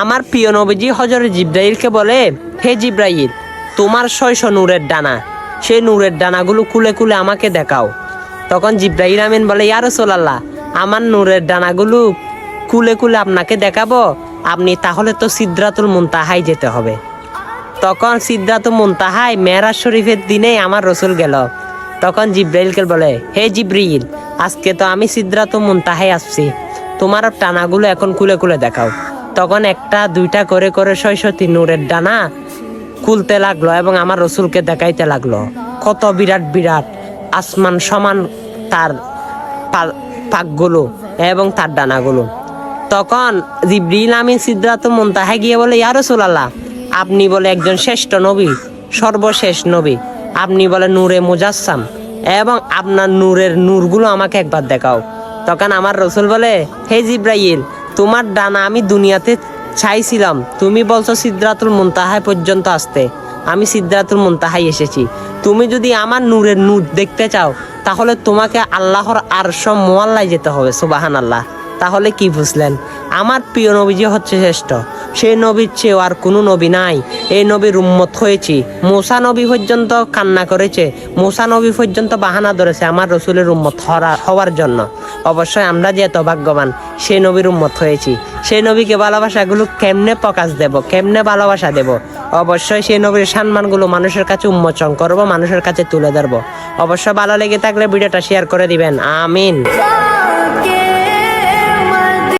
আমার প্রিয় নবীজি হযরত জিবরাইলকে বলে, হে জিবরাইল, তোমার 600 নূরের ডানা, সেই নূরের ডানাগুলো খুলে খুলে আমাকে দেখাও। তখন জিবরাইল আমিন বলে, ইয়া রাসূলুল্লাহ, আমার নূরের ডানাগুলো খুলে খুলে আপনাকে দেখাবো, আপনি তাহলে তো সিদরাতুল মুনতাহায় যেতে হবে। তখন সিদরাতুল মুনতাহায় মেরাজ শরীফের দিনেই আমার রসুল গেল। তখন জিবরাইলকে বলে, হে জিবরিল, আজকে তো আমি সিদরাতুল মুনতাহায় আসছি, তোমার টানাগুলো এখন খুলে খুলে দেখাও। তখন একটা দুইটা করে করে 600টি নূরের ডানা খুলতে লাগলো এবং আমার রসুলকে দেখাইতে লাগলো। কত বিরাট বিরাট আসমান সমান তার পাকগুলো এবং তার ডানাগুলো। তখন জিবরিল আমিন সিদরাতুল মুনতাহায় গিয়ে বলে, ইয়া রাসূলুল্লাহ, আপনি বলে একজন শ্রেষ্ঠ নবী, সর্বশেষ নবী, আপনি বলে নূরে মুজাসসাম, এবং আপনার নূরের নূরগুলো আমাকে একবার দেখাও। তখন আমার রসুল বলে, হে জিবরাইল, তোমার ডানা আমি দুনিয়াতে চাইছিলাম, তুমি বলছো সিদরাতুল মুনতাহায় পর্যন্ত আসতে, আমি সিদরাতুল মুনতাহায় এসেছি। তুমি যদি আমার নূরের নূর দেখতে চাও তাহলে তোমাকে আল্লাহর আরশ মোয়াল্লায় যেতে হবে। সুবহানাল্লাহ। তাহলে কি বুঝলেন? আমার প্রিয় নবীজি হচ্ছে শ্রেষ্ঠ, সেই নবীর চেয়েও আর কোনো নবী নাই। এই নবীর উম্মত হয়েছি। মুসা নবী পর্যন্ত কান্না করেছে, মুসা নবী পর্যন্ত বাহানা ধরেছে আমার রসুলের উম্মত হওয়ার জন্য। অবশ্যই আমরা যে এত ভাগ্যবান, সেই নবীর উম্মত হয়েছি। সেই নবীকে ভালোবাসাগুলো কেমনে প্রকাশ দেব, কেমনে ভালোবাসা দেব? অবশ্যই সেই নবীর সম্মানগুলো মানুষের কাছে উন্মোচন করব, মানুষের কাছে তুলে ধরবো। অবশ্যই ভালো লেগে থাকলে ভিডিওটা শেয়ার করে দিবেন। আমিন।